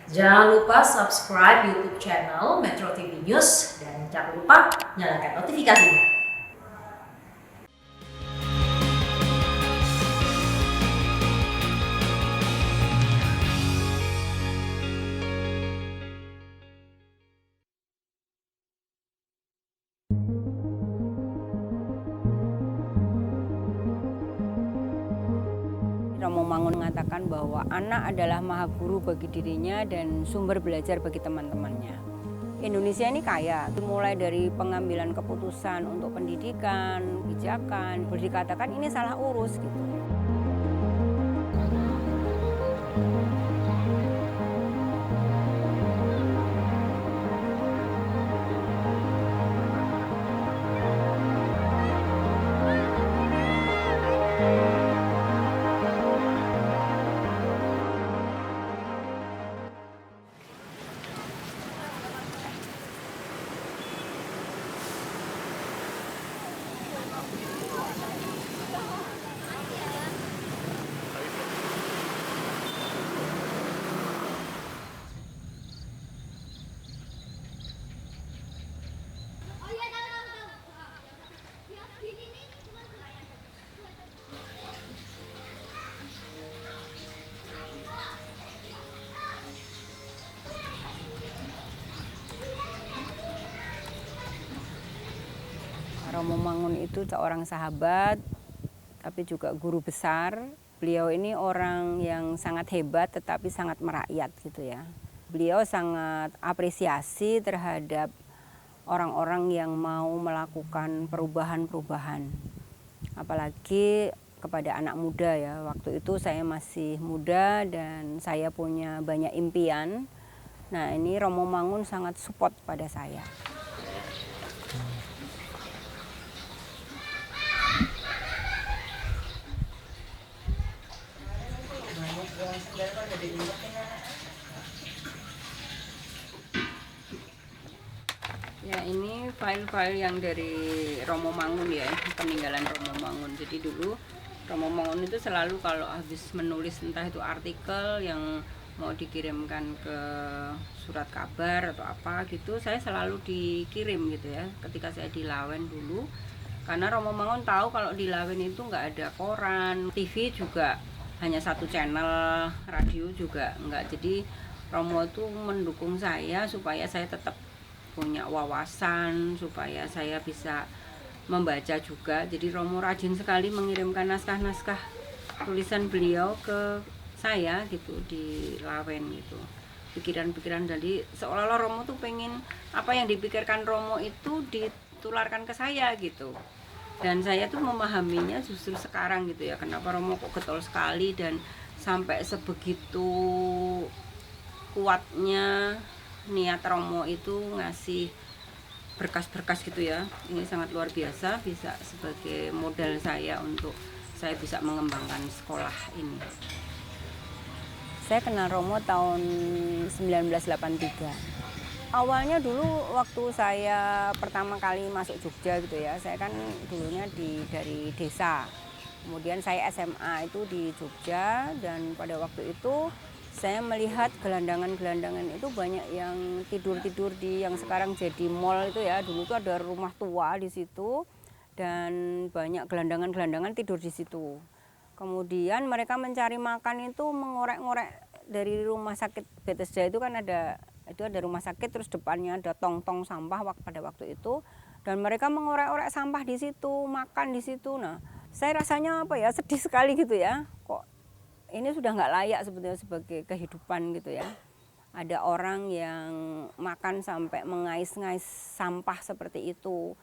Jangan lupa subscribe YouTube channel Metro TV News dan jangan lupa nyalakan notifikasinya. Romo Mangun mengatakan bahwa anak adalah maha guru bagi dirinya dan sumber belajar bagi teman-temannya. Indonesia ini kaya, mulai dari pengambilan keputusan untuk pendidikan, kebijakan, boleh dikatakan ini salah urus gitu. Romo Mangun itu seorang sahabat, tapi juga guru besar. Beliau ini orang yang sangat hebat, tetapi sangat merakyat gitu ya. Beliau sangat apresiasi terhadap orang-orang yang mau melakukan perubahan-perubahan. Apalagi kepada anak muda ya. Waktu itu saya masih muda dan saya punya banyak impian. Nah ini Romo Mangun sangat support pada saya. Ya ini file-file yang dari Romo Mangun ya, peninggalan Romo Mangun. Jadi dulu Romo Mangun itu selalu kalau habis menulis entah itu artikel yang mau dikirimkan ke surat kabar atau apa gitu, saya selalu dikirim gitu ya ketika saya di Lawen dulu. Karena Romo Mangun tahu kalau di Lawen itu nggak ada koran, TV juga hanya satu channel, radio juga nggak. Jadi Romo itu mendukung saya supaya saya tetap punya wawasan, supaya saya bisa membaca juga. Jadi Romo rajin sekali mengirimkan naskah-naskah tulisan beliau ke saya gitu di Lawen gitu. Pikiran-pikiran, jadi seolah-olah Romo tuh pengen apa yang dipikirkan Romo itu ditularkan ke saya gitu. Dan saya tuh memahaminya justru sekarang gitu ya, kenapa Romo kok getol sekali dan sampai sebegitu kuatnya niat Romo itu ngasih berkas-berkas gitu ya. Ini sangat luar biasa, bisa sebagai modal saya untuk saya bisa mengembangkan sekolah ini. Saya kenal Romo tahun 1983. Awalnya dulu waktu saya pertama kali masuk Jogja gitu ya, saya kan dulunya dari desa. Kemudian saya SMA itu di Jogja dan pada waktu itu saya melihat gelandangan-gelandangan itu banyak yang tidur-tidur di yang sekarang jadi mall itu ya. Dulu tuh ada rumah tua di situ dan banyak gelandangan-gelandangan tidur di situ. Kemudian mereka mencari makan itu mengorek-ngorek dari rumah sakit Bethesda itu kan ada rumah sakit, terus depannya ada tong-tong sampah pada waktu itu, dan mereka mengorek-orek sampah di situ, makan di situ. Nah saya rasanya apa ya, sedih sekali gitu ya, kok ini sudah nggak layak sebetulnya sebagai kehidupan gitu ya. Ada orang yang makan sampai mengais-ngais sampah seperti itu.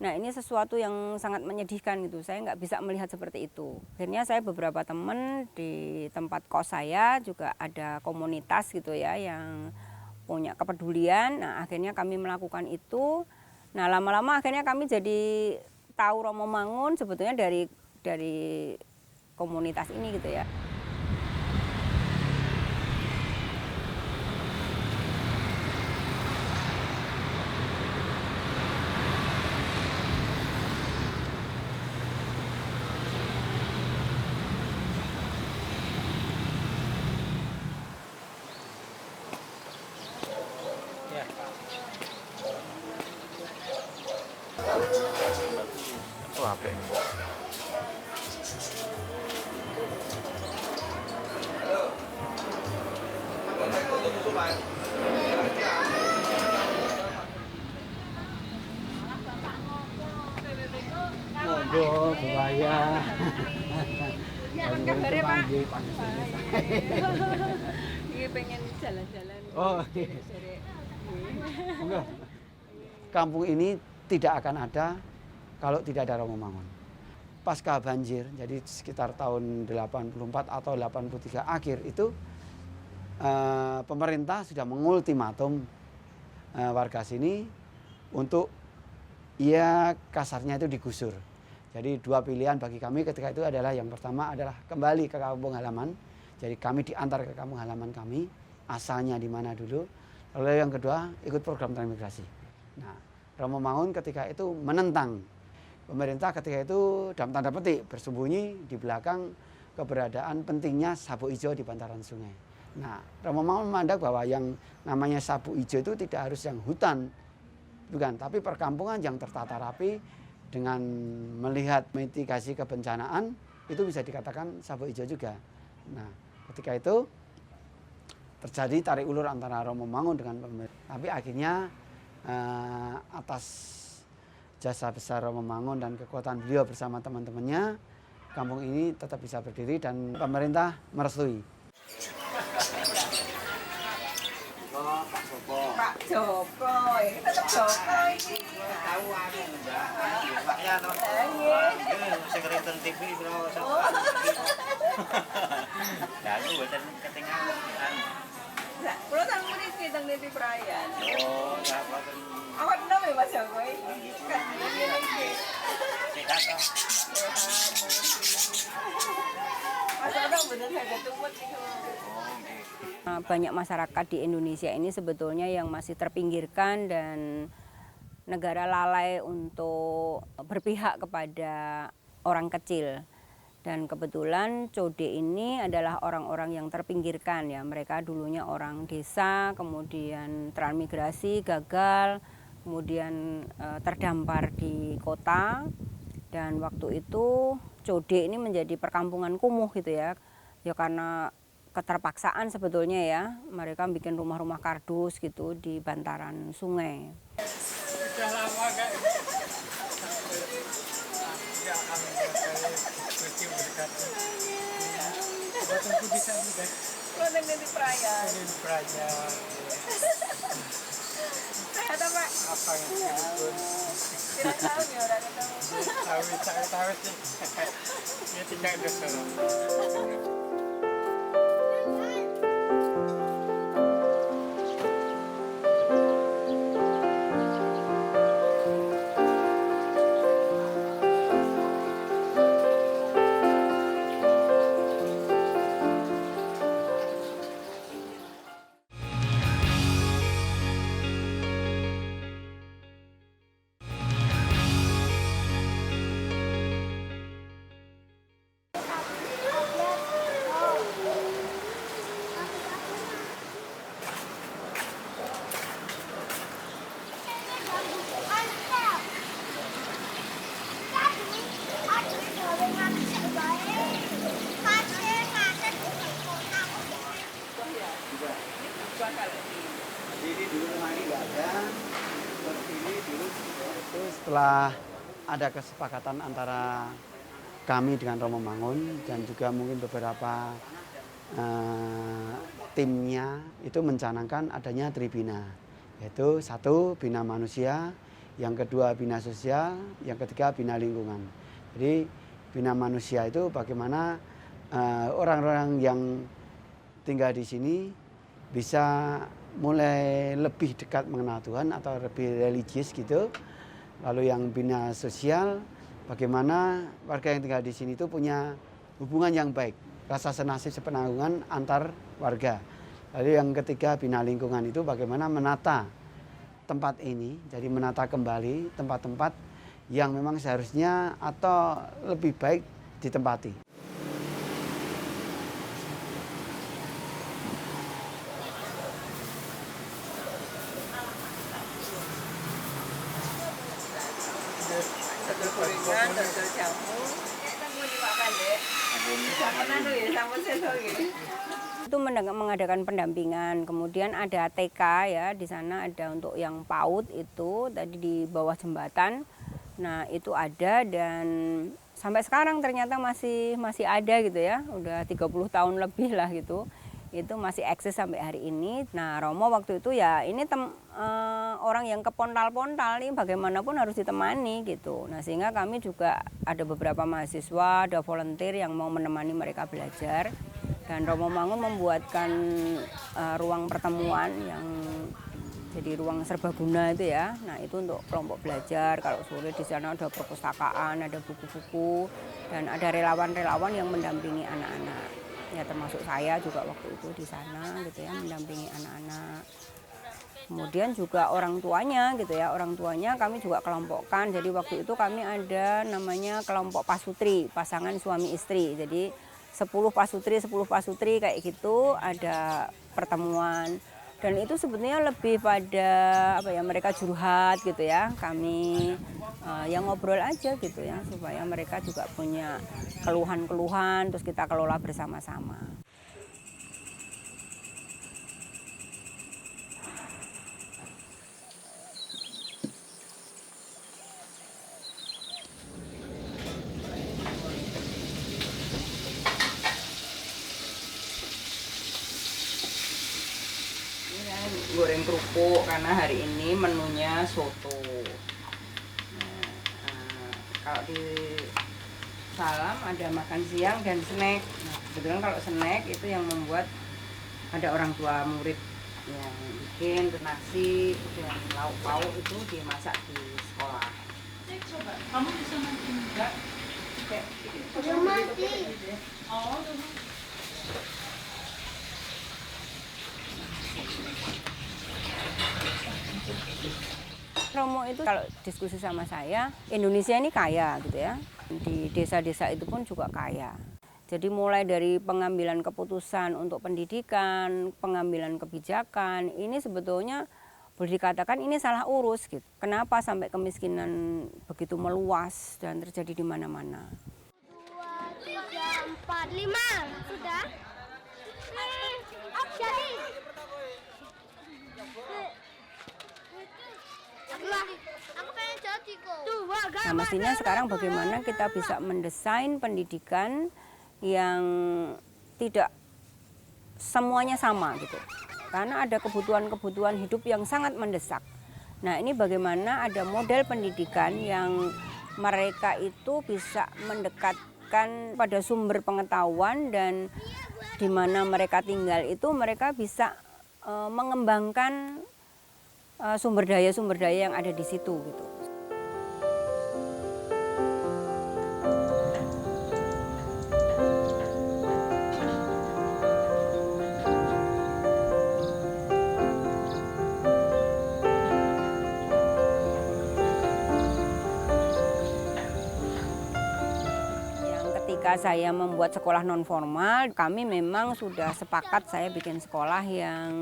Nah ini sesuatu yang sangat menyedihkan gitu, saya nggak bisa melihat seperti itu. Akhirnya saya beberapa teman di tempat kos saya juga ada komunitas gitu ya yang punya kepedulian. Nah akhirnya kami melakukan itu. Nah lama-lama akhirnya kami jadi tahu Romo Mangun sebetulnya dari komunitas ini gitu ya. apik. Monggo bebaya. Apa kabarnya, Pak? Iya pengen jalan-jalan. Oh, iya. Monggo. Kampung ini tidak akan ada kalau tidak ada Romo Mangun. Pasca banjir, jadi sekitar tahun 84 atau 83 akhir itu pemerintah sudah mengultimatum warga sini untuk kasarnya itu digusur. Jadi dua pilihan bagi kami ketika itu adalah yang pertama adalah kembali ke kampung halaman. Jadi kami diantar ke kampung halaman kami, asalnya di mana dulu. Lalu yang kedua ikut program transmigrasi. Nah, Romo Mangun ketika itu menentang pemerintah ketika itu dalam tanda petik bersembunyi di belakang keberadaan pentingnya sabuk hijau di bantaran sungai. Nah, Romo Mangun memandang bahwa yang namanya sabuk hijau itu tidak harus yang hutan, bukan, tapi perkampungan yang tertata rapi dengan melihat mitigasi kebencanaan itu bisa dikatakan sabuk hijau juga. Nah, ketika itu terjadi tarik ulur antara Romo Mangun dengan pemerintah. Tapi akhirnya atas jasa besar Romo Mangun dan kekuatan beliau bersama teman-temannya, kampung ini tetap bisa berdiri dan pemerintah merestui. Pak Joko, ini tetap Joko ini. Tahu aku enggak. Paknya toh. Sing nonton TV bro. Ya aku mboten ketinggalan. Lah, kula tang mriki teng Niti Prayan. Oh, ya boten. Awak enom ya Mas Joko iki. Kan ngene iki. Sehat toh. Mas Joko bener saged tumut niku. Oh, nggih. Banyak masyarakat di Indonesia ini sebetulnya yang masih terpinggirkan dan negara lalai untuk berpihak kepada orang kecil. Dan kebetulan Code ini adalah orang-orang yang terpinggirkan ya. Mereka dulunya orang desa, kemudian transmigrasi, gagal, kemudian terdampar di kota. Dan waktu itu Code ini menjadi perkampungan kumuh gitu ya. Ya karena keterpaksaan sebetulnya ya, mereka bikin rumah-rumah kardus gitu di bantaran sungai. Sudah lama kan? Ya kami berarti berkata. Waktu bisa juga. Kalau di Prayan. Ini Praja. Sehat apa? Apa yang telepon? Kira tahun ya orang ketemu. Tahu sih. Ya tidak ada salah. Ini dulu rumah ini nggak ada, seperti ini dulu. Itu setelah ada kesepakatan antara kami dengan Romo Mangun dan juga mungkin beberapa timnya itu mencanangkan adanya tribina, yaitu satu bina manusia, yang kedua bina sosial, yang ketiga bina lingkungan. Jadi bina manusia itu bagaimana orang-orang yang tinggal di sini bisa mulai lebih dekat mengenal Tuhan atau lebih religius gitu. Lalu yang bina sosial, bagaimana warga yang tinggal di sini itu punya hubungan yang baik, rasa senasib sepenanggungan antar warga. Lalu yang ketiga bina lingkungan itu bagaimana menata tempat ini, jadi menata kembali tempat-tempat yang memang seharusnya atau lebih baik ditempati. dodol gorengan, dodol jamu. Itu mengadakan pendampingan, kemudian ada TK ya, di sana ada untuk yang PAUD itu tadi di bawah jembatan. Nah, itu ada dan sampai sekarang ternyata masih ada gitu ya. Udah 30 tahun lebih lah gitu. Itu masih eksis sampai hari ini. Nah, Romo waktu itu ya ini orang yang kepontal-pontal nih bagaimanapun harus ditemani gitu. Nah, sehingga kami juga ada beberapa mahasiswa, ada volunteer yang mau menemani mereka belajar. Dan Romo Mangun membuatkan ruang pertemuan yang jadi ruang serbaguna itu ya. Nah, itu untuk kelompok belajar. Kalau sore di sana ada perpustakaan, ada buku-buku, dan ada relawan-relawan yang mendampingi anak-anak. Ya termasuk saya juga waktu itu di sana gitu ya, mendampingi anak-anak. Kemudian juga orang tuanya gitu ya, orang tuanya kami juga kelompokkan. Jadi waktu itu kami ada namanya kelompok pasutri, pasangan suami istri. Jadi 10 pasutri kayak gitu ada pertemuan. Dan itu sebetulnya lebih pada apa ya, mereka curhat gitu ya. Kami yang ngobrol aja gitu ya, supaya mereka juga punya keluhan-keluhan terus kita kelola bersama-sama. Goreng kerupuk karena hari ini menunya soto. Nah, kalau di Salam ada makan siang dan snack. Nah, kebetulan kalau snack itu yang membuat ada orang tua murid yang bikin nasi dan lauk pauk itu dimasak di sekolah. Coba, kamu bisa nanti enggak? Udah mati. Oh, Romo itu kalau diskusi sama saya, Indonesia ini kaya gitu ya. Di desa-desa itu pun juga kaya. Jadi mulai dari pengambilan keputusan untuk pendidikan, pengambilan kebijakan, ini sebetulnya boleh dikatakan ini salah urus gitu. Kenapa sampai kemiskinan begitu meluas dan terjadi di mana-mana? 2, 3, 4, 5. Sudah? Jadi. Aku pengen jadi kok. Nah, mestinya sekarang bagaimana kita bisa mendesain pendidikan yang tidak semuanya sama gitu. Karena ada kebutuhan-kebutuhan hidup yang sangat mendesak. Nah, ini bagaimana ada model pendidikan yang mereka itu bisa mendekatkan pada sumber pengetahuan dan di mana mereka tinggal itu mereka bisa mengembangkan sumber daya yang ada di situ gitu. Ketika saya membuat sekolah non formal, kami memang sudah sepakat saya bikin sekolah yang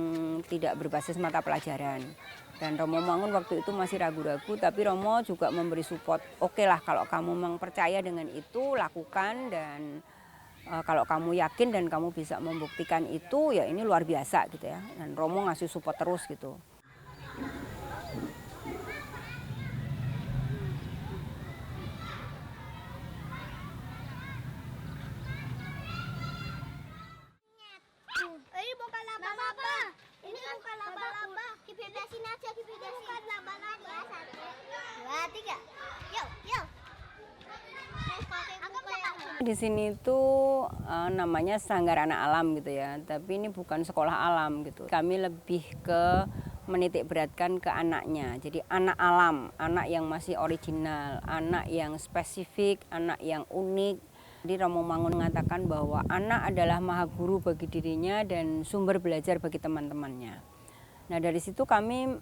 tidak berbasis mata pelajaran. Dan Romo Mangun waktu itu masih ragu-ragu, tapi Romo juga memberi support. Oke lah, kalau kamu memang percaya dengan itu, lakukan. Dan kalau kamu yakin dan kamu bisa membuktikan itu, ya ini luar biasa gitu ya. Dan Romo ngasih support terus gitu. Ini bukan laba-laba. Ini bukan laba-laba. Dibebasin aja, dibebasin. Bukan laba-laba. 1, 2, 3. Yuk, yuk. Di sini tuh namanya Sanggar Anak Alam gitu ya, tapi ini bukan sekolah alam gitu. Kami lebih ke menitik beratkan ke anaknya. Jadi anak alam, anak yang masih original, anak yang spesifik, anak yang unik. Jadi Romo Mangun mengatakan bahwa anak adalah maha guru bagi dirinya dan sumber belajar bagi teman-temannya. Nah, dari situ kami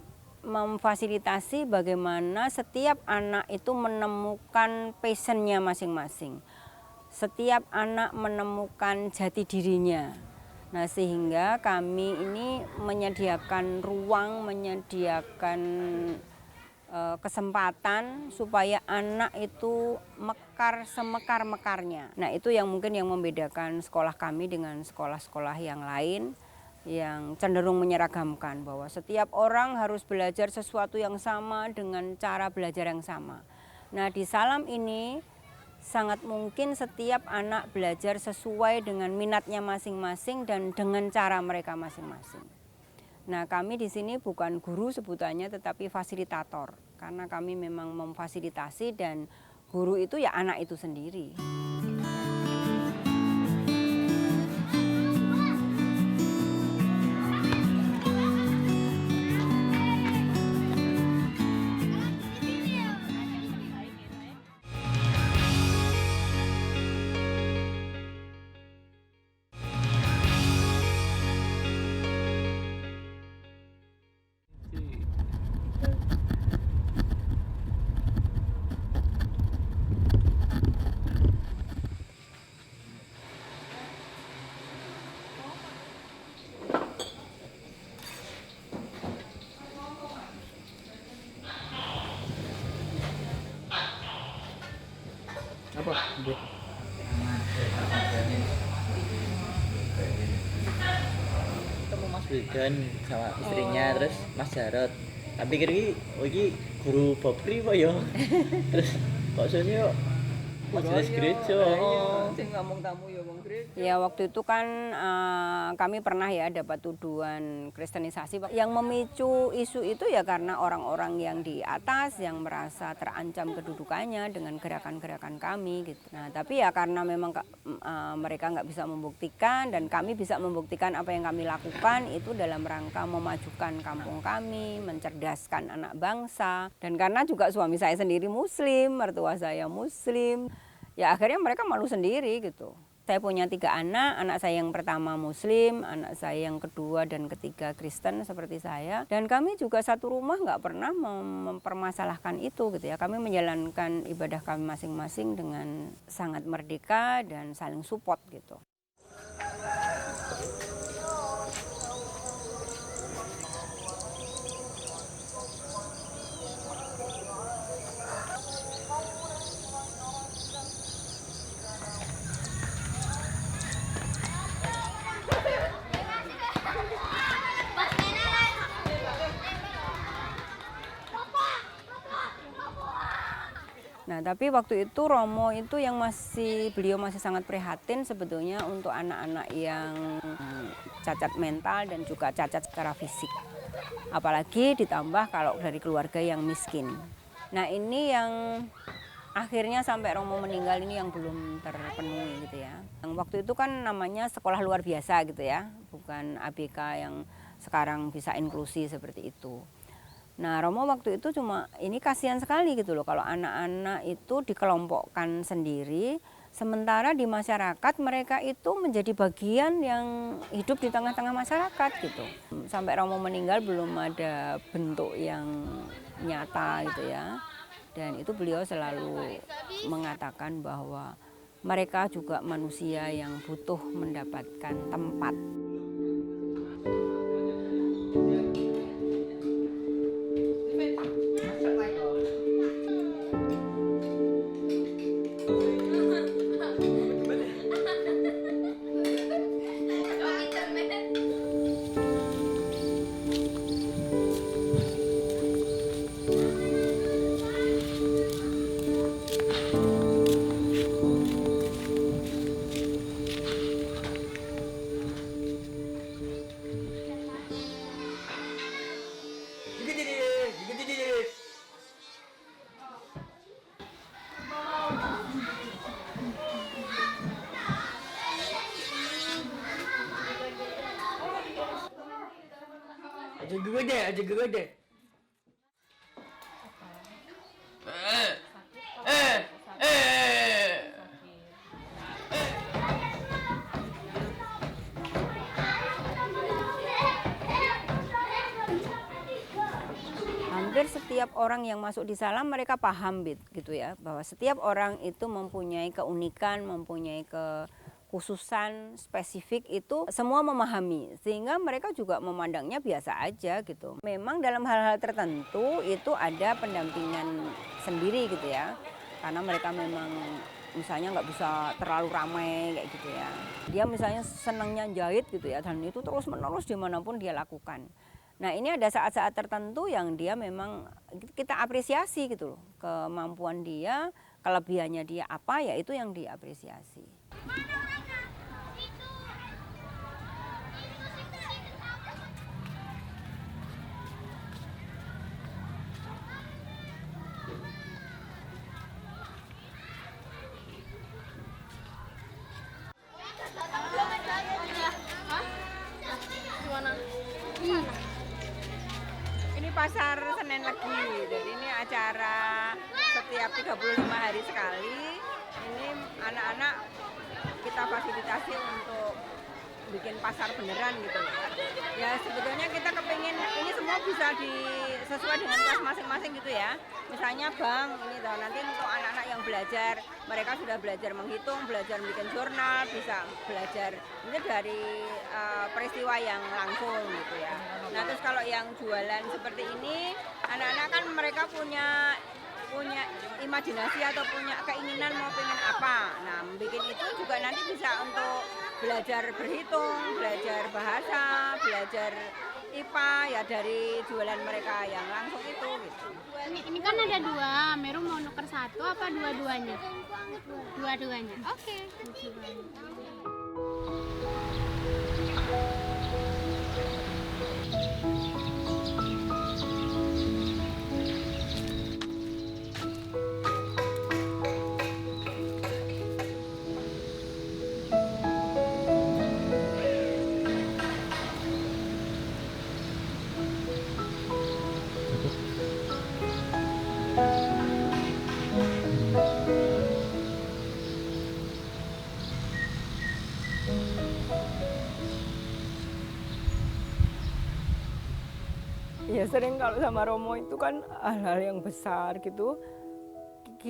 memfasilitasi bagaimana setiap anak itu menemukan passionnya masing-masing. Setiap anak menemukan jati dirinya. Nah, sehingga kami ini menyediakan ruang, menyediakan kesempatan supaya anak itu mekar semekar-mekarnya. Nah, itu yang mungkin yang membedakan sekolah kami dengan sekolah-sekolah yang lain yang cenderung menyeragamkan bahwa setiap orang harus belajar sesuatu yang sama dengan cara belajar yang sama. Nah, di Salam ini sangat mungkin setiap anak belajar sesuai dengan minatnya masing-masing dan dengan cara mereka masing-masing. Nah, kami di sini bukan guru sebutannya tetapi fasilitator karena kami memang memfasilitasi dan guru itu ya anak itu sendiri. Apa? Ketemu Mas Wildan sama istrinya, terus Mas Jarot. Tak pikir iki guru Bobri apa ya? Terus kok sesuk majelis gereja. Sing ngomong tamu ya wong gereja. Ya waktu itu kan kami pernah ya dapat tuduhan kristenisasi. Yang memicu isu itu ya karena orang-orang yang di atas yang merasa terancam kedudukannya dengan gerakan-gerakan kami gitu. Nah, tapi ya karena memang mereka nggak bisa membuktikan dan kami bisa membuktikan apa yang kami lakukan itu dalam rangka memajukan kampung kami, mencerdaskan anak bangsa. Dan karena juga suami saya sendiri muslim, mertua saya muslim. Ya akhirnya mereka malu sendiri gitu. Saya punya 3 anak, anak saya yang pertama muslim, anak saya yang kedua dan ketiga Kristen seperti saya. Dan kami juga satu rumah nggak pernah mempermasalahkan itu gitu ya. Kami menjalankan ibadah kami masing-masing dengan sangat merdeka dan saling support gitu. Nah, tapi waktu itu Romo itu yang beliau masih sangat prihatin sebetulnya untuk anak-anak yang cacat mental dan juga cacat secara fisik. Apalagi ditambah kalau dari keluarga yang miskin. Nah, ini yang akhirnya sampai Romo meninggal ini yang belum terpenuhi gitu ya. Yang waktu itu kan namanya sekolah luar biasa gitu ya, bukan ABK yang sekarang bisa inklusi seperti itu. Nah, Romo waktu itu cuma ini kasihan sekali gitu loh kalau anak-anak itu dikelompokkan sendiri, sementara di masyarakat mereka itu menjadi bagian yang hidup di tengah-tengah masyarakat gitu. Sampai Romo meninggal belum ada bentuk yang nyata gitu ya. Dan itu beliau selalu mengatakan bahwa mereka juga manusia yang butuh mendapatkan tempat. Aja gede. Hampir setiap orang yang masuk di Salam mereka paham gitu ya, bahwa setiap orang itu mempunyai keunikan, mempunyai kekhususan spesifik itu semua memahami, sehingga mereka juga memandangnya biasa aja gitu. Memang dalam hal-hal tertentu itu ada pendampingan sendiri gitu ya, karena mereka memang misalnya nggak bisa terlalu ramai kayak gitu ya. Dia misalnya senangnya jahit gitu ya, dan itu terus menerus dimanapun dia lakukan. Nah ini ada saat-saat tertentu yang dia memang kita apresiasi gitu loh, kemampuan dia, kelebihannya dia apa ya itu yang diapresiasi. Ini pasar Senen Legi, jadi ini acara setiap 35 hari sekali. Ini anak-anak kita fasilitasi untuk bikin pasar beneran gitu. Ya sebetulnya kita kepingin ini semua bisa sesuai dengan kelas masing-masing gitu ya. Misalnya bank ini tahu nanti untuk anak-anak yang belajar, mereka sudah belajar menghitung, belajar bikin jurnal, bisa belajar ini dari peristiwa yang langsung gitu ya. Nah terus kalau yang jualan seperti ini, anak-anak kan mereka punya imajinasi atau punya keinginan mau pengen apa. Nah bikin itu juga nanti bisa untuk belajar berhitung, belajar bahasa, belajar IPA ya dari jualan mereka yang langsung itu gitu. Ini kan ada dua, Meru mau nuker satu apa dua-duanya? Dua-duanya. Oke. Ya sering kalau sama Romo itu kan hal-hal yang besar gitu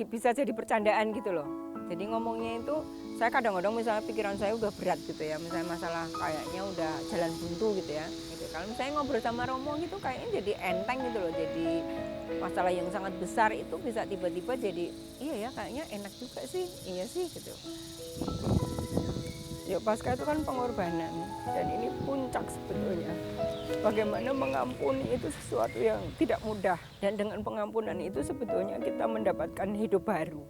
bisa jadi bercandaan gitu loh. Jadi ngomongnya itu saya kadang-kadang misalnya pikiran saya udah berat gitu ya, misalnya masalah kayaknya udah jalan buntu gitu ya. Gitu. Kalau misalnya ngobrol sama Romo gitu kayaknya jadi enteng gitu loh. Jadi masalah yang sangat besar itu bisa tiba-tiba jadi iya ya kayaknya enak juga sih, iya sih gitu. Ya Paskah itu kan pengorbanan dan ini puncak sebetulnya. Bagaimana mengampuni itu sesuatu yang tidak mudah dan dengan pengampunan itu sebetulnya kita mendapatkan hidup baru.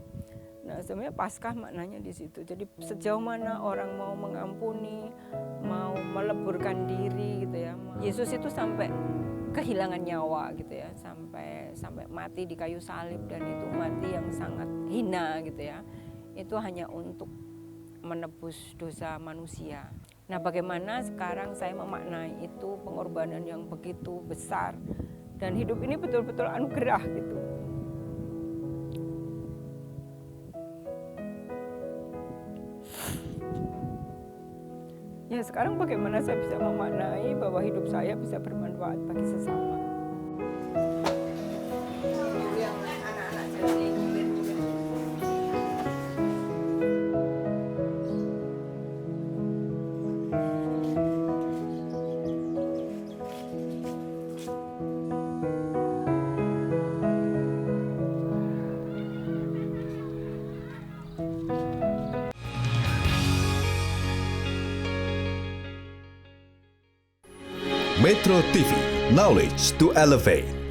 Nah sebenarnya Paskah maknanya di situ. Jadi sejauh mana orang mau mengampuni, mau meleburkan diri gitu ya. Yesus itu sampai kehilangan nyawa gitu ya, sampai mati di kayu salib dan itu mati yang sangat hina gitu ya. Itu hanya untuk menebus dosa manusia. Nah bagaimana sekarang saya memaknai itu pengorbanan yang begitu besar dan hidup ini betul-betul anugerah gitu. Ya sekarang bagaimana saya bisa memaknai bahwa hidup saya bisa bermanfaat bagi sesama. Metro TV, knowledge to elevate.